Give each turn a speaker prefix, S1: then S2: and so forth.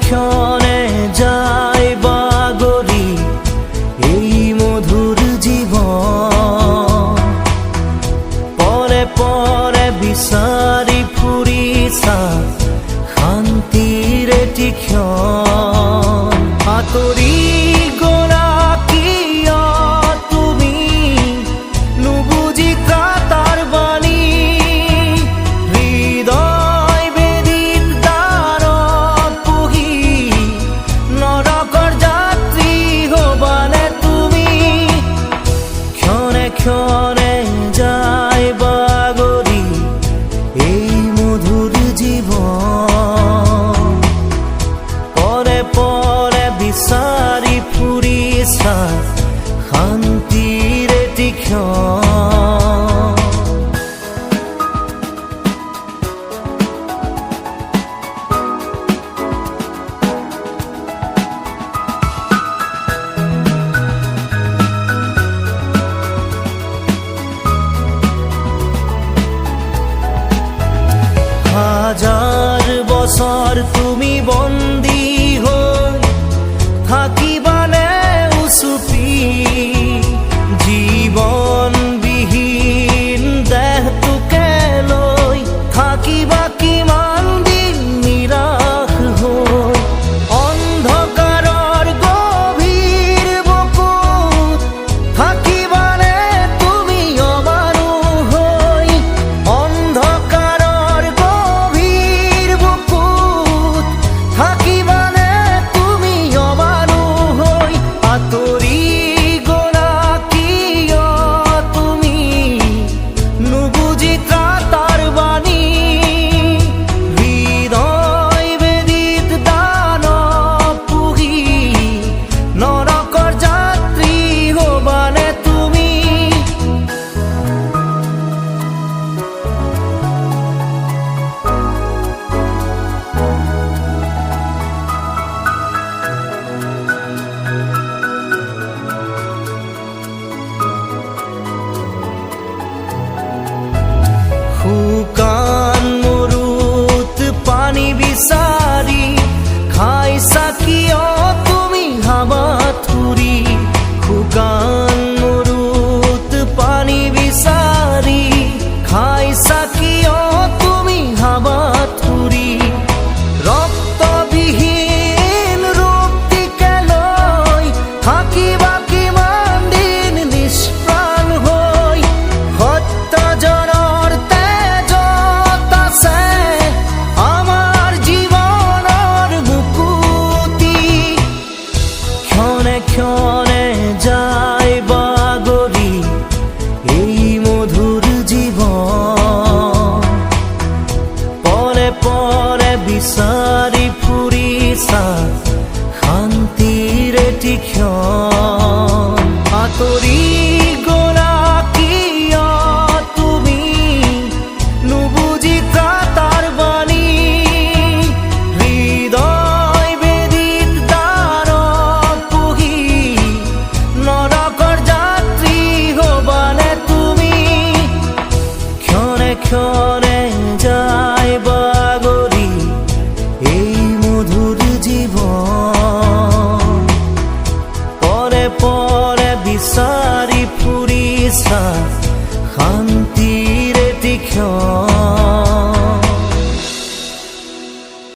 S1: ক্ষণে যায় বাগরি এই মধুর জীবন। পরে পরে বিচারি ফুৰিছা শান্তিৰ এটি ক্ষণ। আঁতৰি গ'লা কিয় তুমি নুবুজি কাটাৰ বাণী। হৃদয় বেদিত দ্বাৰত পুহি নৰকৰ যাত্ৰী হবানে তুমি। ক্ষণে ক্ষণে যায় বাগৰি এই মধুর জীবন। পরে পরে বিচারি ফুৰিছা শান্তিৰ এটি ক্ষণ। হাজার বছর তুমি বন্দী হৈ থাকিবানে উচুপি। জীৱনবিহীন দেহটোকে লৈ থাকিবা কিমান দিন নিৰাশ হৈ। অন্ধকাৰৰ গভীৰ বুকুত থাকিবানে তুমি অমানুষ হৈ। অন্ধকাৰৰ গভীৰ বুকুত থাকিবানে তুমি অমানুষ হৈ। আঁতৰি গ'লা কিয় তুমি নুবুজি কাটাৰ বাণী। হৃদয় বেদিত দানৱ পুহি নৰকৰ যাত্ৰী হবানে তুমি। শুকান মৰুত পানী বিচাৰি খাইছা কিয় তুমি হাবাথুৰি। শুকান মৰুত পানী বিচাৰি খাইছা কিয় তুমি হাবাথুৰি। ৰক্তবিহীন ৰূপটিকে লৈ থাকিবা কিমান দিন নিষ্প্ৰাণ হৈ। সত্যজনৰ তেজত আছে আমাৰ জীৱনৰ মুকুতি। ক্ষণে ক্ষণে যায় বাগৰি এই মধুৰ জীৱন। পরে পরে বিচারি ফুৰিছা শান্তিৰ এটি ক্ষণ। আঁতৰি গ'লা কিয় তুমি নুবুজি কাটাৰ বাণী। হৃদয় বেদিত দ্বাৰত পুহি নৰকৰ যাত্ৰী হবানে তুমি। ক্ষণে ক্ষণে যায় বাগৰি এই মধুর জীবন। পরে পরে বিচারি ফুৰিছা শান্তিৰ এটি ক্ষণ।